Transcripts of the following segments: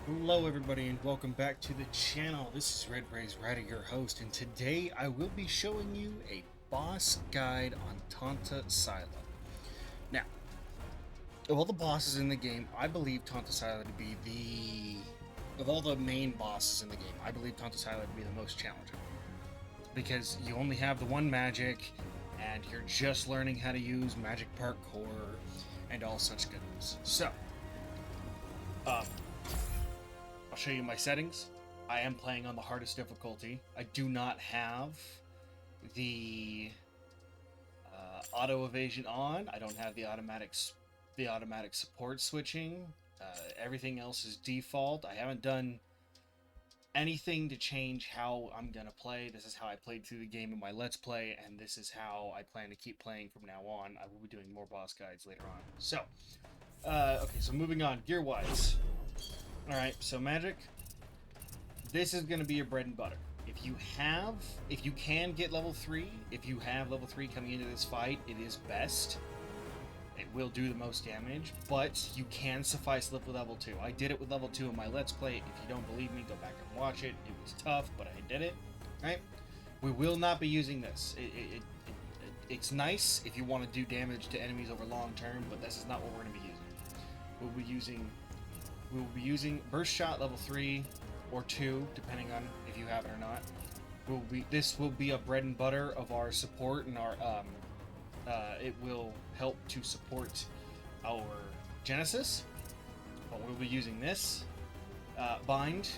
Hello everybody and welcome back to the channel. This is RedRazeRider, your host, and today I will be showing you a boss guide on Tanta Sila. Now, of all the bosses in the game, I believe Tanta Sila to be of all the main bosses in the game, I believe Tanta Sila to be the most challenging. Because you only have the one magic, and you're just learning how to use magic parkour and all such goodness. So, I'll show you my settings. I am playing on the hardest difficulty. I do not have the auto evasion on. I don't have the automatic support switching. Everything else is default. I haven't done anything to change how I'm gonna play. This is how I played through the game in my Let's Play, and this is how I plan to keep playing from now on. I will be doing more boss guides later on. So, okay, so moving on, gear-wise. Alright, so magic. This is going to be your bread and butter. If you can get level 3, if you have level 3 coming into this fight, it is best. It will do the most damage, but you can suffice with level 2. I did it with level 2 in my Let's Play. If you don't believe me, go back and watch it. It was tough, but I did it. Right? We will not be using this. It's nice if you want to do damage to enemies over long term, but this is not what we're going to be using. We will be using Burst Shot level 3 or 2, depending on if you have it or not. This will be a bread and butter of our support, and our it will help to support our Genesis. But we'll be using this bind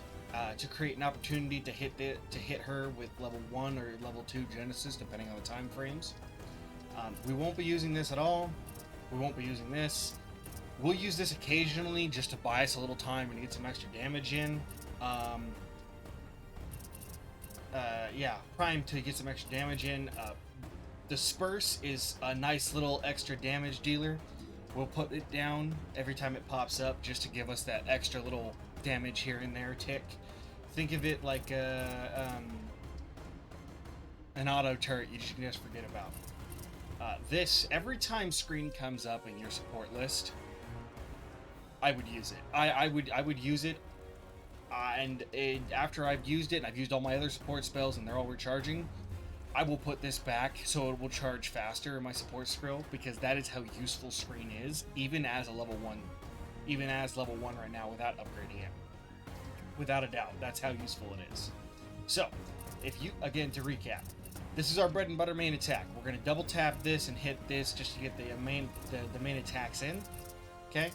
to create an opportunity to hit her with level 1 or level 2 Genesis, depending on the time frames. We won't be using this at all. We won't be using this. We'll use this occasionally just to buy us a little time and get some extra damage in. Yeah, Prime to get some extra damage in. Disperse is a nice little extra damage dealer. We'll put it down every time it pops up just to give us that extra little damage here and there tick. Think of it like an auto turret you should just forget about. This, every time screen comes up in your support list, I would use it. I would use it, after I've used it, and I've used all my other support spells, and they're all recharging, I will put this back so it will charge faster in my support scroll, because that is how useful screen is, even as level 1 right now, without upgrading it. Without a doubt, that's how useful it is. So, again, to recap, this is our bread and butter main attack. We're going to double tap this and hit this just to get the main attacks in. Okay?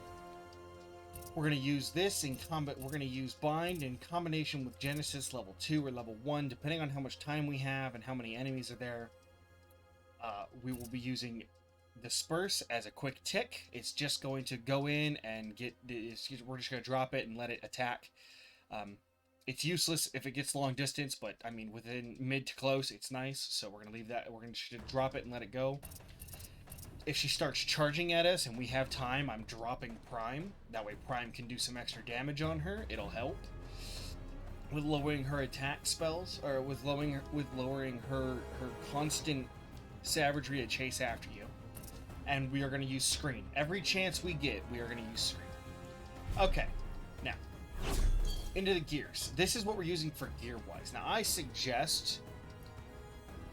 We're going to use this in combat. We're going to use bind in combination with Genesis level 2 or level 1, depending on how much time we have and how many enemies are there. We will be using Disperse as a quick tick. It's just going to go in and we're just going to drop it and let it attack. It's useless if it gets long distance, but I mean within mid to close, it's nice. So we're going to leave that. We're going to drop it and let it go. If she starts charging at us and we have time, I'm dropping Prime. That way Prime can do some extra damage on her. It'll help. With lowering her attack spells, or with lowering her constant savagery to chase after you. And we are going to use Screen. Every chance we get, we are going to use Screen. Okay, now, into the gears. This is what we're using for gear-wise. Now, I suggest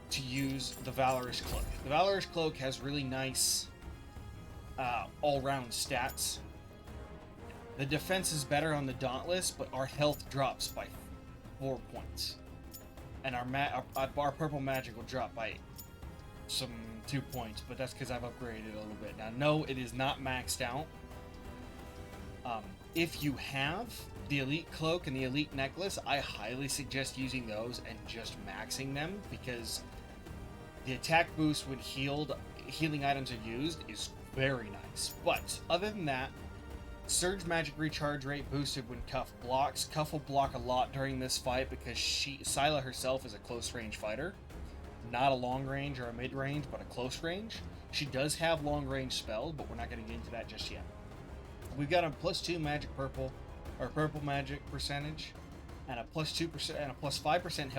to use the Valorous Cloak. The Valorous Cloak has really nice all-round stats. The defense is better on the Dauntless, but our health drops by 4 points. And our purple magic will drop by some 2 points, but that's because I've upgraded a little bit. Now, no, it is not maxed out. If you have the Elite Cloak and the Elite Necklace, I highly suggest using those and just maxing them, because the attack boost when healing items are used is very nice. But other than that, Surge Magic Recharge Rate boosted when Cuff blocks. Cuff will block a lot during this fight because Sila herself is a close range fighter. Not a long range or a mid range, but a close range. She does have long range spells, but we're not going to get into that just yet. We've got a +2 magic purple, or purple magic percentage, and a +2% and a +5%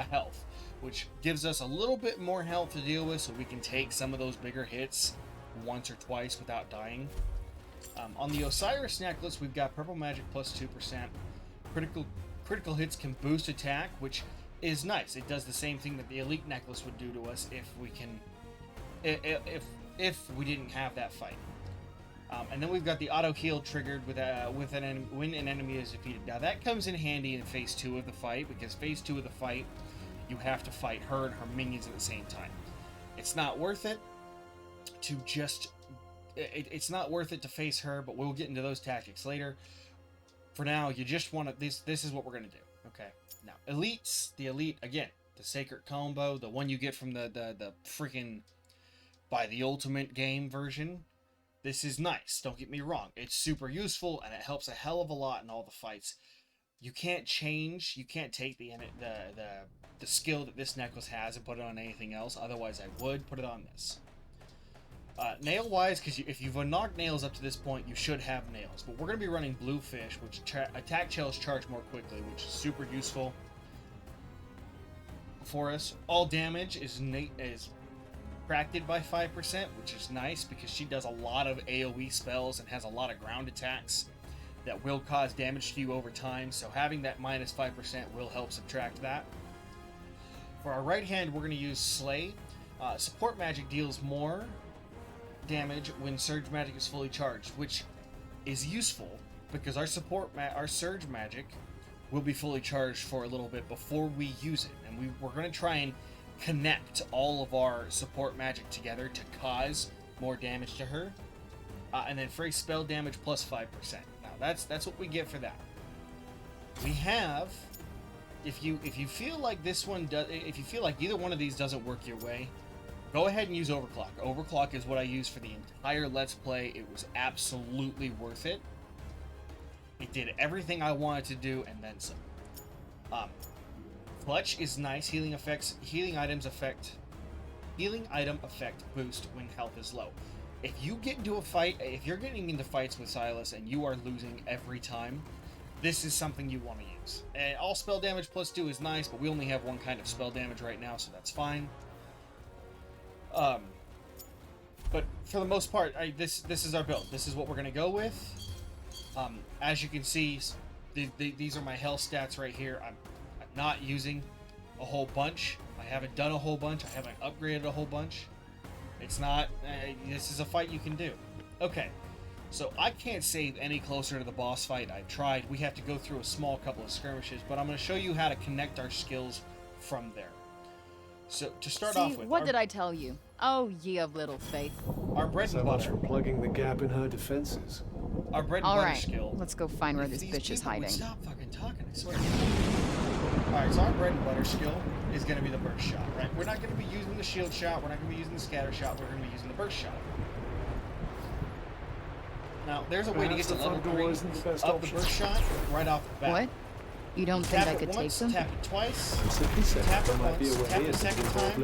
health, which gives us a little bit more health to deal with, so we can take some of those bigger hits once or twice without dying. On the Osiris necklace, we've got purple magic plus 2%. Critical hits can boost attack, which is nice. It does the same thing that the elite necklace would do to us if we didn't have that fight. And then we've got the auto heal triggered when an enemy is defeated. Now that comes in handy in phase 2 of the fight, because phase 2 of the fight, you have to fight her and her minions at the same time. It's not worth it to just. It's not worth it to face her, but we'll get into those tactics later. For now, you just want to. This is what we're gonna do. Okay. Now, elites. The elite again. The sacred combo, the one you get from the freaking by the ultimate game version. This is nice, don't get me wrong. It's super useful, and it helps a hell of a lot in all the fights. You can't take the skill that this necklace has and put it on anything else. Otherwise, I would put it on this. Nail-wise, because if you've unlocked nails up to this point, you should have nails. But we're going to be running Bluefish, which attack shells charge more quickly, which is super useful for us. All damage is subtracted by 5%, which is nice because she does a lot of AoE spells and has a lot of ground attacks that will cause damage to you over time, so having that minus 5% will help subtract that. For our right hand, we're going to use Slay. Support magic deals more damage when surge magic is fully charged, which is useful because our surge magic will be fully charged for a little bit before we use it, and we're going to try and connect all of our support magic together to cause more damage to her. And then Frey spell damage plus 5%. Now that's what we get for that. We have, if you feel like this one does, if you feel like either one of these doesn't work your way, go ahead and use Overclock. Overclock is what I used for the entire Let's Play. It was absolutely worth it. It did everything I wanted to do and then some. Clutch is nice. Healing item effect boost when health is low. If you get into a fight, if you're getting into fights with Silas and you are losing every time, this is something you want to use. And all spell damage plus 2 is nice, but we only have one kind of spell damage right now, so that's fine. But for the most part, this is our build. This is what we're gonna go with. As you can see, these are my health stats right here. I'm not using a whole bunch. I haven't done a whole bunch. I haven't upgraded a whole bunch. It's not. This is a fight you can do. Okay, so I can't save any closer to the boss fight. I've tried. We have to go through a small couple of skirmishes, but I'm going to show you how to connect our skills from there. So to start off with, what did I tell you? Oh, ye of little faith. Our bread and butter. So much for plugging the gap in her defenses. Our bread and butter skill. Let's go find where this bitch is hiding. Stop fucking talking, I swear. Alright, so our bread and butter skill is going to be the burst shot, right? We're not going to be using the shield shot, we're not going to be using the scatter shot, we're going to be using the burst shot. Now, there's a way to get to level 3 of the burst shot right off the bat. What? You don't think I could take them? Tap it twice, tap it once, tap it a second time,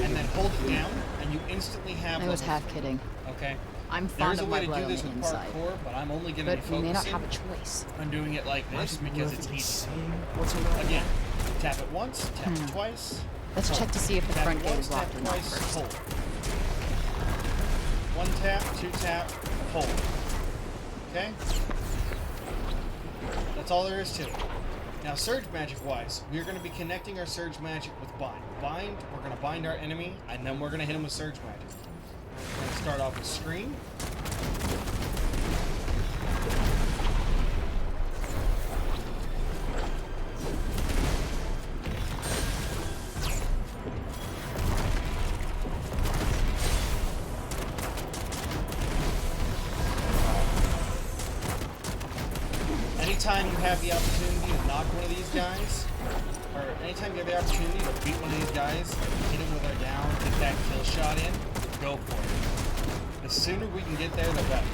and then hold it down, and you instantly have I was half kidding. Okay? I'm fond of my blood on the inside. Parkour, but I'm only going to be But we may not have a choice. I'm doing it like this because it's easy. Again, tap it once, tap it twice. Let's check to see if the front gate is locked or not first. Hold. One tap, two tap, hold. Okay? That's all there is to it. Now, surge magic wise, we're going to be connecting our surge magic with bind. Bind, we're going to bind our enemy, and then we're going to hit him with surge magic. We're going to start off with Scream. Anytime you have the opportunity to knock one of these guys, or anytime you have the opportunity to beat one of these guys, hit him with our down, get that kill shot in, go for it. The sooner we can get there, the better.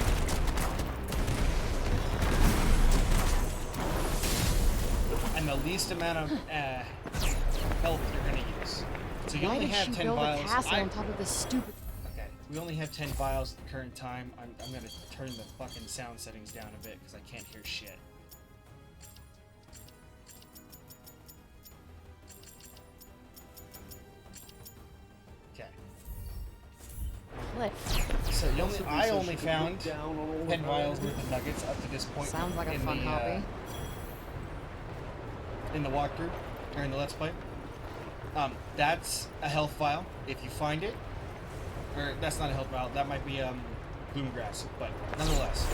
And the least amount of health you're going to use. So you only have 10 vials. A castle on top of this stupid... Okay, we only have 10 vials at the current time. I'm going to turn the fucking sound settings down a bit because I can't hear shit. Okay. So I only found 10 vials worth of nuggets up to this point. Sounds like a fun hobby. In the walkthrough, or in the Let's Play. That's a health vial, if you find it. Or, that's not a health vial, that might be, bloomgrass. But, nonetheless,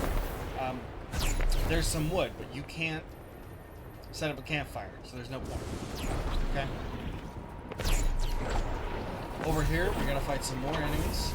there's some wood, but you can't set up a campfire, so there's no point. Okay? Over here, we're gonna fight some more enemies.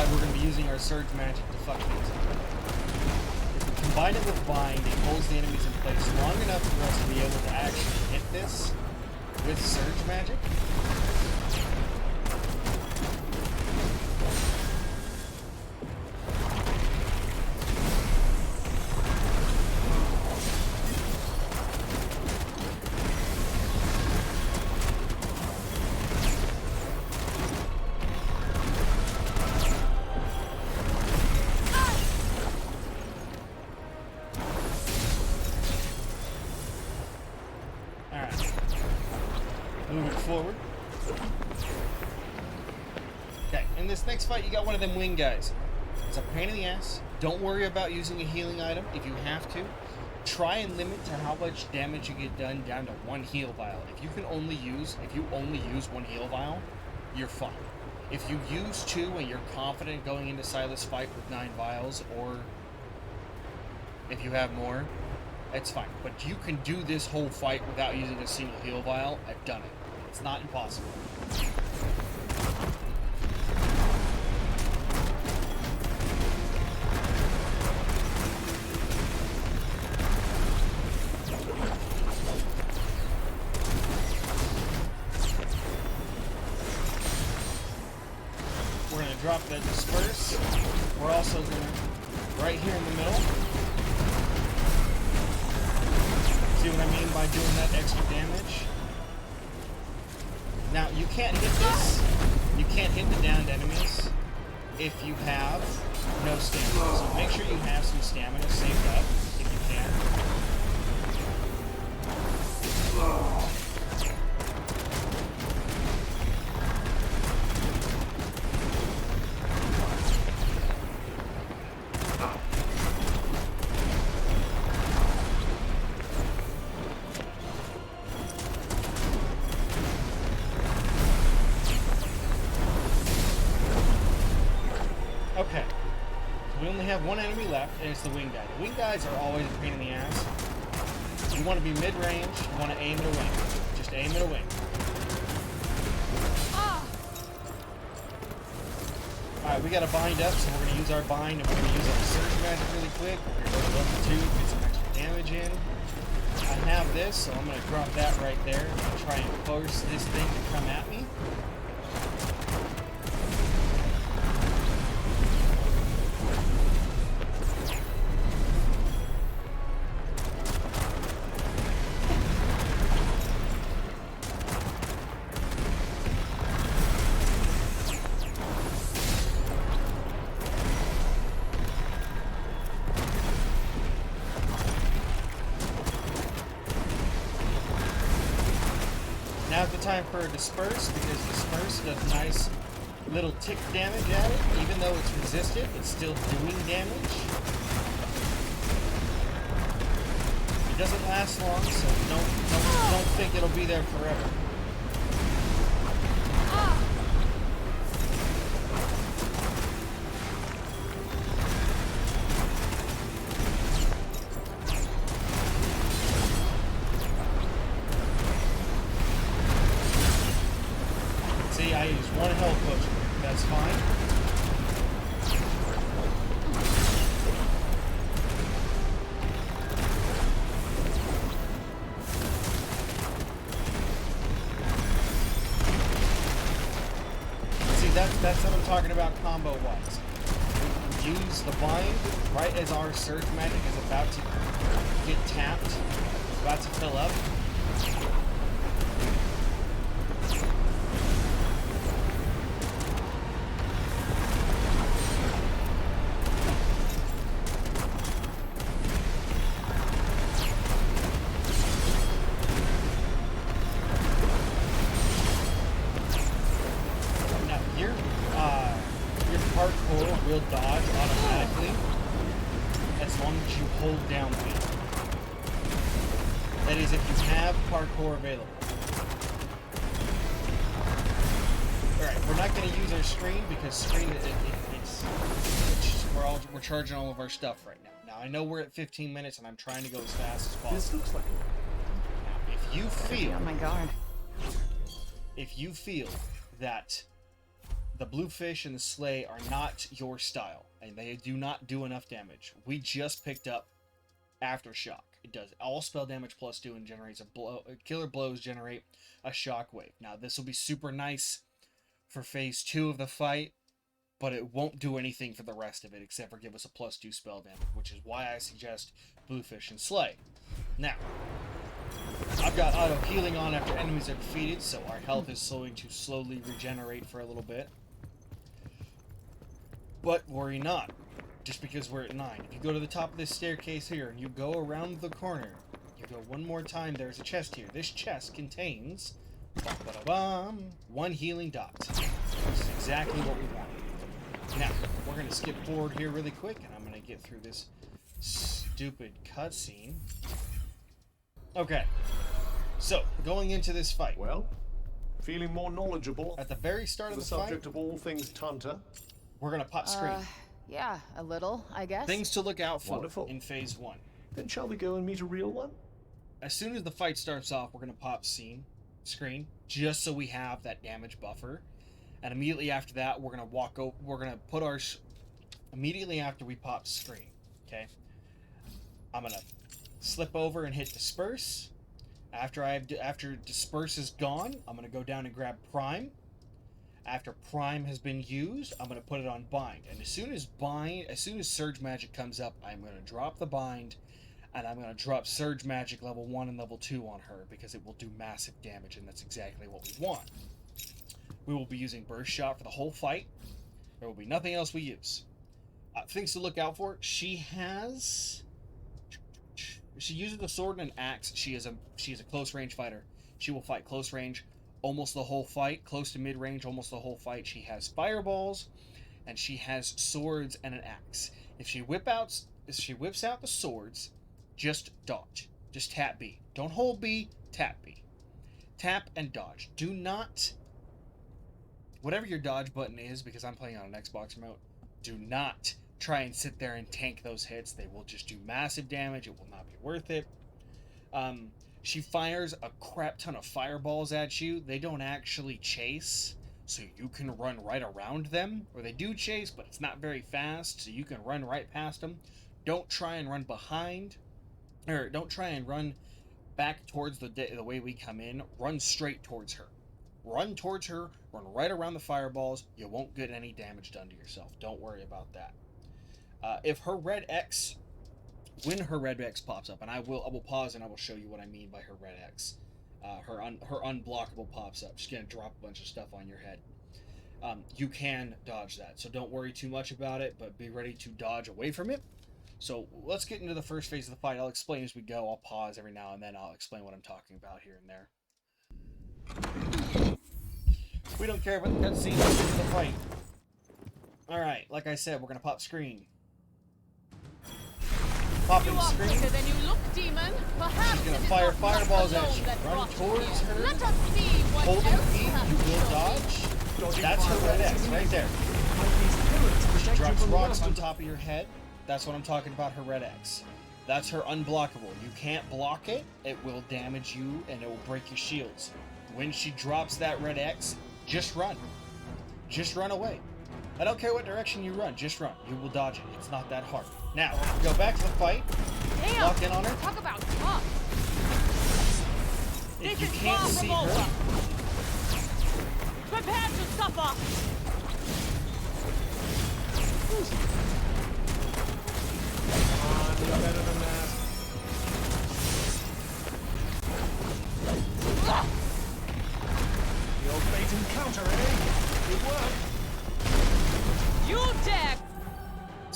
We're going to be using our surge magic to fuck things up. If we combine it with bind, it holds the enemies in place long enough for us to be able to actually hit this with surge magic. Forward. Okay, in this next fight, you got one of them wing guys. It's a pain in the ass. Don't worry about using a healing item if you have to. Try and limit to how much damage you get done down to one heal vial. If you only use one heal vial, you're fine. If you use two and you're confident going into Sila's fight with 9 vials, or if you have more, it's fine. But you can do this whole fight without using a single heal vial. I've done it. It's not impossible. We're going to drop that disperse. We're also going to, right here in the middle. See what I mean by doing that extra damage? Now, you can't hit this. You can't hit the downed enemies if you have no stamina. So make sure you have some stamina saved up if you can. Okay, we only have one enemy left, and it's the wing guy. The wing guys are always a pain in the ass. You want to be mid-range, you want to aim at a wing. Just aim at a wing. Alright, we got to bind up, so we're going to use our bind, and we're going to use our surge magic really quick. We're going to go to level 2, get some extra damage in. I have this, so I'm going to drop that right there, and try and force this thing to come at me. Now's the time for a disperse, because disperse does nice little tick damage at it. Even though it's resisted, it's still doing damage. It doesn't last long, so don't think it'll be there forever. I used one health potion. That's fine. See, that's what I'm talking about combo-wise. Use the bind right as our surge magic is about to get tapped, about to fill up. Will dodge automatically as long as you hold down B. That is, if you have parkour available. Alright, we're not going to use our screen because screen we're charging all of our stuff right now. Now I know we're at 15 minutes and I'm trying to go as fast as possible. This looks like Now, if you feel Oh my god. if you feel that the bluefish and the sleigh are not your style, and they do not do enough damage, we just picked up Aftershock. It does all spell damage plus 2 and generates a blow. Killer blows generate a shockwave. Now this will be super nice for phase 2 of the fight, but it won't do anything for the rest of it except for give us a plus 2 spell damage, which is why I suggest bluefish and sleigh. Now, I've got auto healing on after enemies are defeated, so our health is going to slowly regenerate for a little bit. But worry not, just because we're at 9. If you go to the top of this staircase here and you go around the corner, you go one more time, there's a chest here. This chest contains 1 healing dot. This is exactly what we want. Now, we're going to skip forward here really quick, and I'm going to get through this stupid cutscene. Okay, so going into this fight. well, feeling more knowledgeable. At the very start of the the fight, subject of all things Tanta. we're going to pop screen. Yeah, a little, I guess. Things to look out for Wonderful. in phase 1. Then shall we go and meet a real one? As soon as the fight starts off, we're going to pop screen, just so we have that damage buffer. And immediately after that, we're going to walk over, we're going to put our, immediately after we pop screen, okay? I'm going to slip over and hit disperse. After disperse is gone, I'm going to go down and grab prime. After prime has been used, I'm going to put it on bind. And as soon as surge magic comes up, I'm going to drop the bind, and I'm going to drop surge magic level 1 and level 2 on her because it will do massive damage, and that's exactly what we want. We will be using burst shot for the whole fight. There will be nothing else we use. Things to look out for. She uses the sword and an axe. She is a close range fighter. She will fight close range almost the whole fight, close to mid range almost the whole fight. She has fireballs, and she has swords and an axe. If she whips out the swords, just dodge. Just tap B. Don't hold B. Tap B. Tap and dodge. Do not. Whatever your dodge button is, because I'm playing on an Xbox remote, do not try and sit there and tank those hits. They will just do massive damage. It will not be worth it. She fires a crap ton of fireballs at you. They don't actually chase, so you can run right around them. Or they do chase, but it's not very fast, so you can run right past them. Don't try and run behind, or don't try and run back towards the way we come in. Run straight towards her. Run towards her, run right around the fireballs. You won't get any damage done to yourself. Don't worry about that. If her red X, when her red X pops up, and I will pause and I will show you what I mean by her red X. Her unblockable pops up. She's gonna drop a bunch of stuff on your head. You can dodge that, so don't worry too much about it, but be ready to dodge away from it. So let's get into the first phase of the fight. I'll explain as we go. I'll pause every now and then. I'll explain what I'm talking about here and there. We don't care about the cutscene. Let's get into the fight. Alright, like I said, we're gonna pop screen. Popping You are screen. quicker than you look, demon. Perhaps She's gonna it is fire not fireballs luck at you. alone that Run brought you towards here. her. Let us see what Holding else B, has you will shown dodge. That's her red X right there. She drops rocks on top of your head. That's what I'm talking about, her red X. That's her unblockable. You can't block it. It will damage you and it will break your shields. When she drops that red X, just run. Just run away. I don't care what direction you run, just run. You will dodge it. It's not that hard. Now, go back to the fight. Damn. Lock in on her. Talk about tough. If This you is can't far see from over. her, Prepare to suffer. Come on, you're better than that.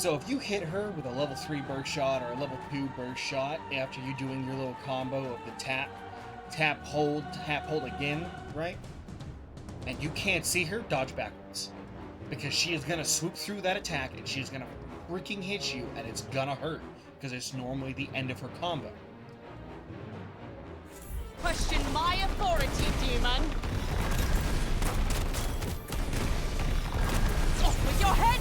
So if you hit her with a level 3 burst shot or a level 2 burst shot after you doing your little combo of the tap, hold again, right? And you can't see her, dodge backwards. Because she is going to swoop through that attack and she is going to freaking hit you and it's going to hurt. Because it's normally the end of her combo. Question my authority, demon. Off with your head!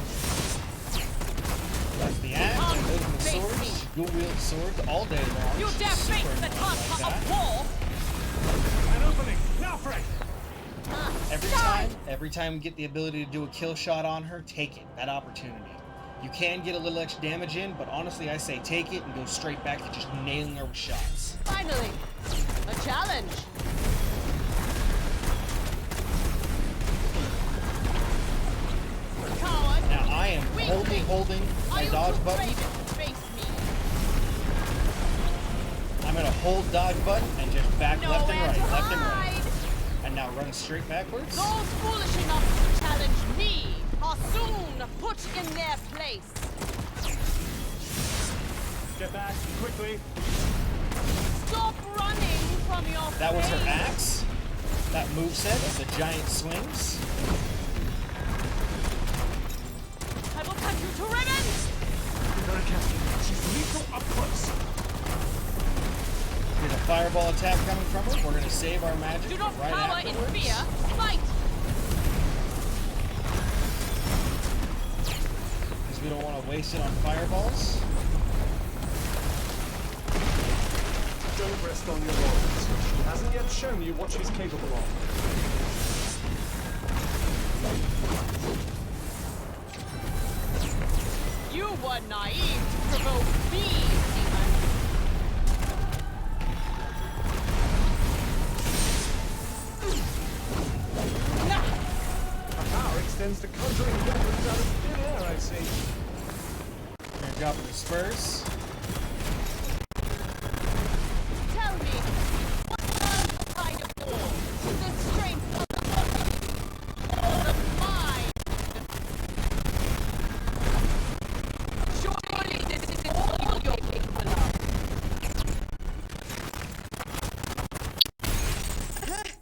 That's the axe, and those are the swords. You'll wield swords all day long. You dare face the Tanta of war! An opening! Now, Frey! Every time you get the ability to do a kill shot on her, take it. That opportunity. You can get a little extra damage in, but honestly, I say take it and go straight back to just nailing her with shots. Finally, a challenge. Coward. Now I am holding my dodge button. Face me. I'm gonna hold dodge button and just back left and right, left and right. hide. And now run straight backwards. Those foolish enough to challenge me are soon put in their place. Get back, quickly. Stop running from your That was her face. axe. That moveset of the giant swings. I will cut you to ribbons. Be very careful. She's lethal up close. There's a fireball attack coming from her. We're gonna save our magic Do not right cower in afterwards. fear. Fight. Because we don't want to waste it on fireballs. Don't rest on your laurels. She hasn't yet shown you what she's capable of. You were naive to provoke me, demon. Her power extends to conjuring weapons out of thin air, I see. We're gonna drop her spurs. Tell me, what was the kind of war? The strength of the body or the mind? Surely this is all you're capable of.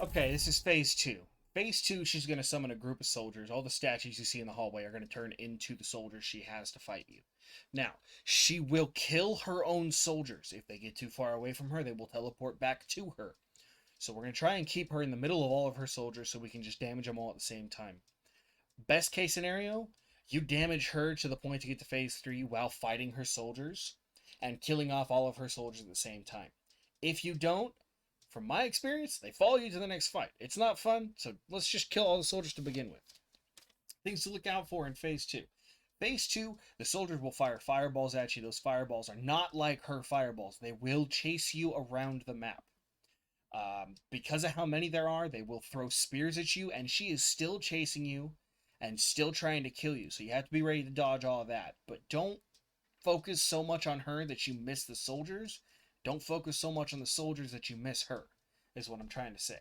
Okay, this is phase 2. Phase 2, she's going to summon a group of soldiers. All the statues you see in the hallway are going to turn into the soldiers she has to fight you. Now, she will kill her own soldiers. If they get too far away from her, they will teleport back to her. So we're going to try and keep her in the middle of all of her soldiers so we can just damage them all at the same time. Best case scenario, you damage her to the point to get to phase 3 while fighting her soldiers and killing off all of her soldiers at the same time. If you don't, from my experience, they follow you to the next fight. It's not fun, so let's just kill all the soldiers to begin with. Things to look out for in phase 2. Phase 2, the soldiers will fire fireballs at you. Those fireballs are not like her fireballs. They will chase you around the map. Because of how many there are, they will throw spears at you, and she is still chasing you and still trying to kill you. So you have to be ready to dodge all of that. But don't focus so much on her that you miss the soldiers. Don't focus so much on the soldiers that you miss her, is what I'm trying to say.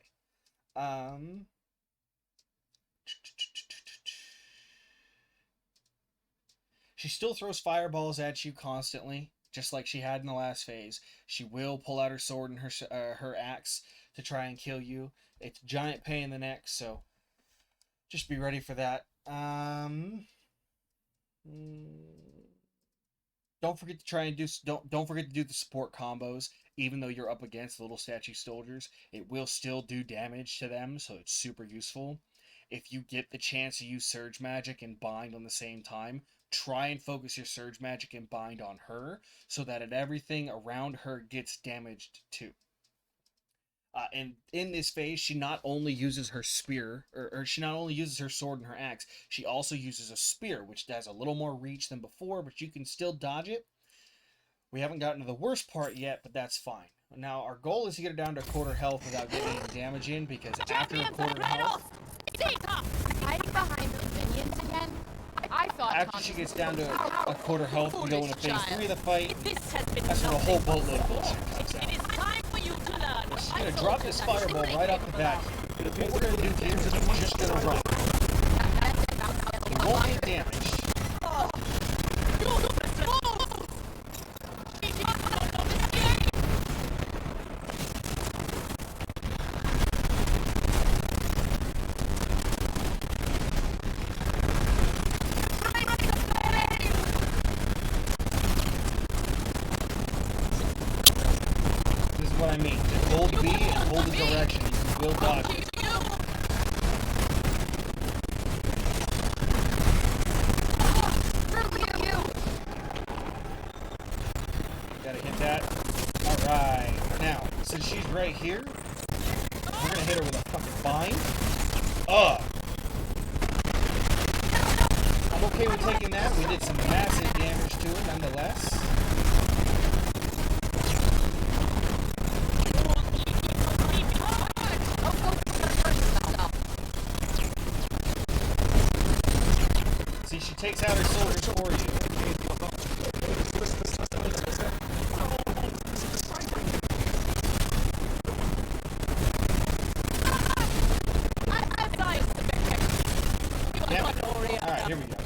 She still throws fireballs at you constantly, just like she had in the last phase. She will pull out her sword and her axe to try and kill you. It's a giant pain in the neck, so just be ready for that. Don't forget to try and don't forget to do the support combos. Even though you're up against little statue soldiers, it will still do damage to them, so it's super useful. If you get the chance to use Surge Magic and Bind on the same time, try and focus your Surge Magic and Bind on her, so that everything around her gets damaged too. And in this phase, she not only uses her spear, or she not only uses her sword and her axe, she also uses a spear, which has a little more reach than before, but you can still dodge it. We haven't gotten to the worst part yet, but that's fine. Now, our goal is to get her down to quarter health without getting any damage in, because after a quarter health, Hiding behind the minions again? I thought after she gets down to a quarter health, we go into phase 3 of the fight. This has been That's when a whole boatload of before. bullshit comes out. It is time for you to learn. She's going to drop this fireball right off the bat. What we're going to do here is we're just going to run. We won't get damaged. You direction. You will dodge it. Gotta hit that. Alright. Now, since she's right here, we're gonna hit her with a fucking bind. I'm okay with taking that. We did some massive damage to it nonetheless. See, she takes out her soldiers for you. Alright, here we go.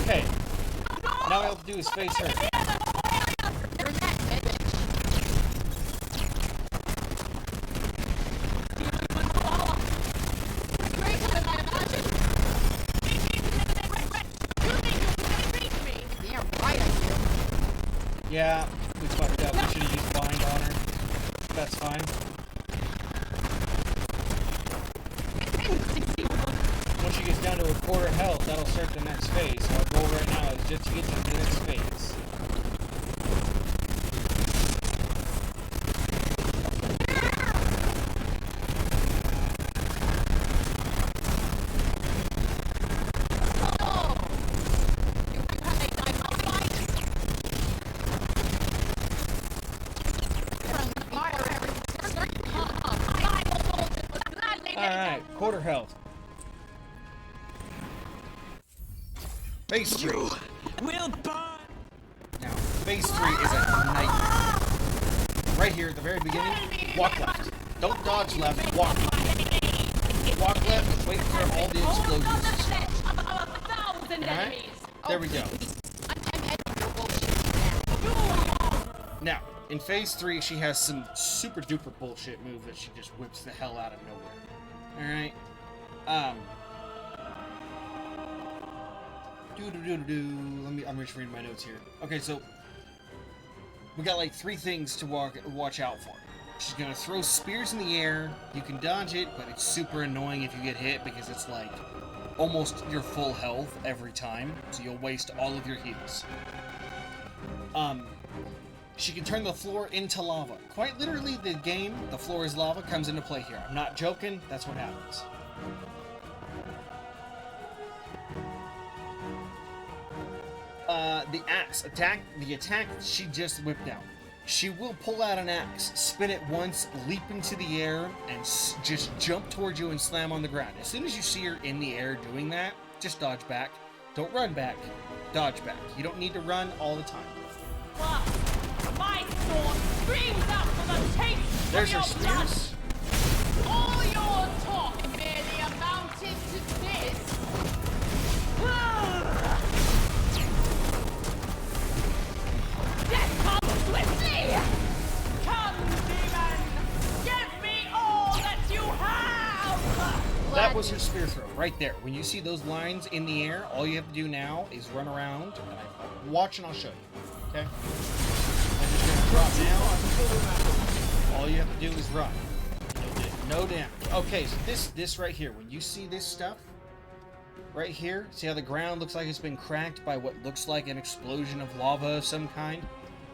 Okay. Now all I have to do is face her. Yeah, we fucked up. We should have used bind on her. That's fine. Once she gets down to a quarter health, that'll start the next phase. So our goal right now is just to get to the next phase. Alright, quarter health. Phase 3. Will burn. Now, phase 3 is a nightmare. Right here at the very beginning, walk left. Don't dodge left, walk left. Walk left, wait for all the explosions to stop. Alright? There we go. Now, in phase 3, she has some super duper bullshit move that she just whips the hell out of nowhere. Alright? I'm just reading my notes here. Okay, so we got like 3 things to watch out for. She's gonna throw spears in the air. You can dodge it, but it's super annoying if you get hit because it's like almost your full health every time, so you'll waste all of your heals. She can turn the floor into lava. Quite literally, the game, the floor is lava, comes into play here. I'm not joking, that's what happens. The axe attack, the attack she just whipped out. She will pull out an axe, spin it once, leap into the air, and just jump towards you and slam on the ground. As soon as you see her in the air doing that, just dodge back. Don't run back, dodge back. You don't need to run all the time. My sword screams out for the taste There's her of your blood. spears. All your talk merely amounted to this. Death comes swiftly! Come, demon! Give me all that you have! That was her spear throw, right there. When you see those lines in the air, all you have to do now is run around. Watch and I'll show you. Okay? I'm just gonna drop down. All you have to do is run. No damage. Okay, so this right here, when you see this stuff, right here, see how the ground looks like it's been cracked by what looks like an explosion of lava of some kind?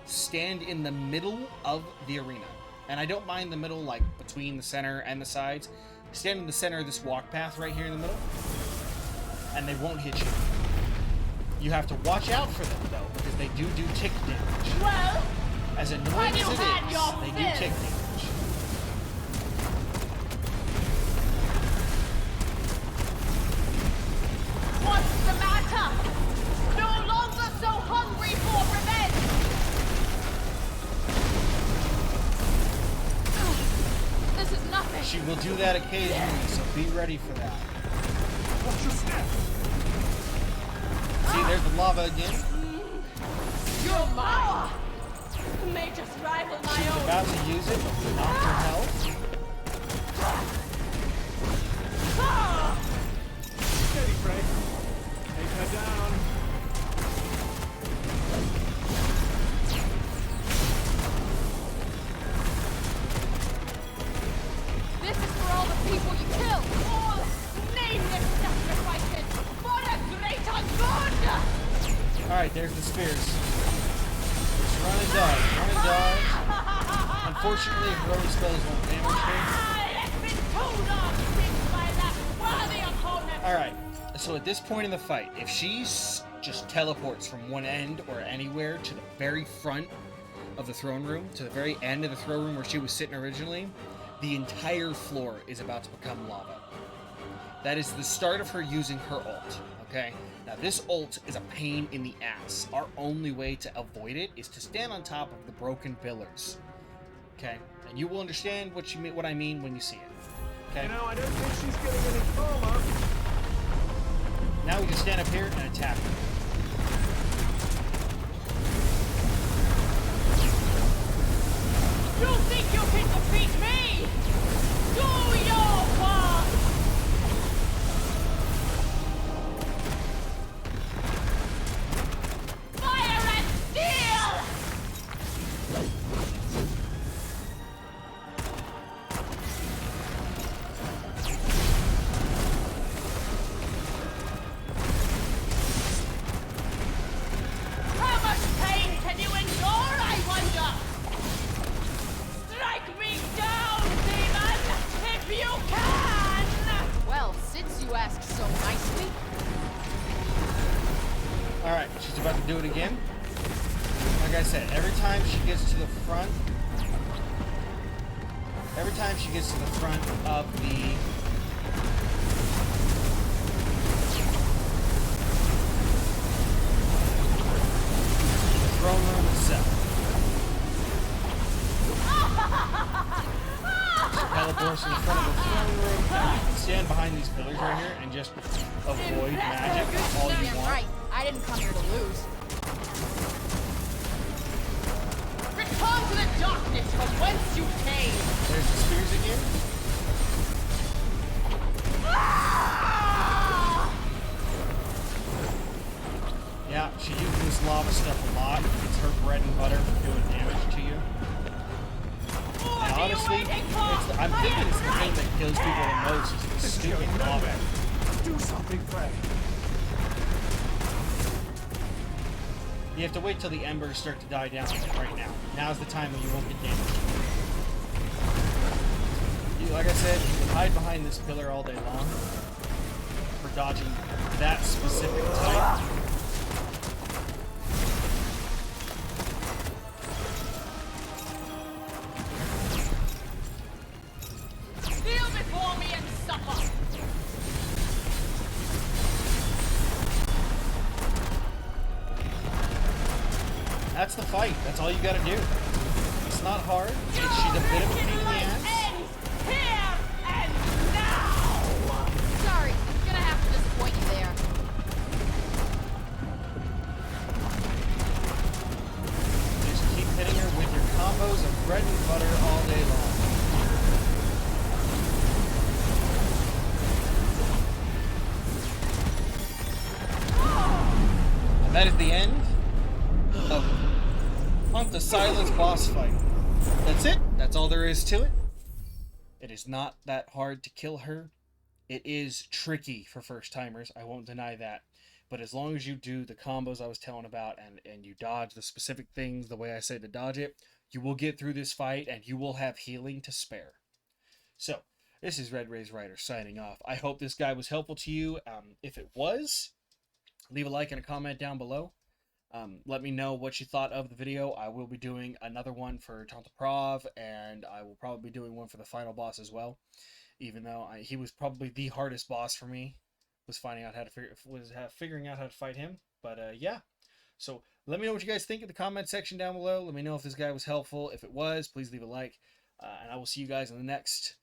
Stand in the middle of the arena. And I don't mind the middle, like between the center and the sides. Stand in the center of this walk path right here in the middle, and they won't hit you. You have to watch out for them, though, because they do tick damage. Well, as annoying as it is, they do tick damage. what's the matter? No longer so She will do that occasionally, so be ready for that. Watch your step. See, there's the lava again. You're mine. You may just rival my She's own. about to use it, but we knocked her health. Steady, Frey. Take her down. This is for all the people you killed. All nameless sacrifices for a greater good. Alright, there's the spears. Just run and dodge. Run and dodge. Unfortunately, her own spells won't damage her. I've been too long since by that worthy opponent. Alright, so at this point in the fight, if she just teleports from one end or anywhere to the very front of the throne room, to the very end of the throne room where she was sitting originally, the entire floor is about to become lava. That is the start of her using her ult, okay? Now this ult is a pain in the ass. Our only way to avoid it is to stand on top of the broken pillars, okay? And you will understand what I mean when you see it, okay? You know, I don't think she's getting any calmer. Now we can stand up here and attack her. You think you can defeat me? Do your part! Fire and steel! How much pain can you endure, I wonder? Strike me down, demon, if you can! Well, since you ask so nicely, Alright, she's about to do it again. Like I said, every time she gets to the front of the throne room itself, she teleports to the front of the throne room. Now you can stand behind these pillars right here and just avoid magic all you damn want. right. I didn't come here to lose. Return to the darkness from whence you came! There's the spears again. Yeah, she uses this lava stuff a lot. It's her bread and butter for doing damage to you. What And are you honestly, waiting for? I'm thinking it's the thing that kills people the most is this This is stupid going lava. nowhere. Do something, Frey. You have to wait till the embers start to die down right now. Now's the time when you won't get damaged. Like I said, you can hide behind this pillar all day long for dodging that specific type. Kneel before me and suffer! That's the fight. That's all you gotta do. It's not hard. She's a bit of a pain in the ass. Ends here and now! Sorry, gonna have to disappoint you there. Just keep hitting her with your combos of bread and butter all day long. And that is the end of Tanta Sila's boss fight. That's it. That's all there is to it. It is not that hard to kill her. It is tricky for first timers. I won't deny that. But as long as you do the combos I was telling about and you dodge the specific things the way I said to dodge it, you will get through this fight and you will have healing to spare. So, this is RedRazeRider signing off. I hope this guide was helpful to you. If it was, leave a like and a comment down below. Let me know what you thought of the video. I will be doing another one for Tanta Prov, and I will probably be doing one for the final boss as well. Even though he was probably the hardest boss for me, was figuring out how to fight him. But yeah, so let me know what you guys think in the comment section down below. Let me know if this guy was helpful. If it was, please leave a like, and I will see you guys in the next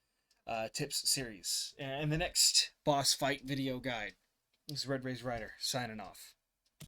tips series. And the next boss fight video guide. This is RedRazeRider signing off.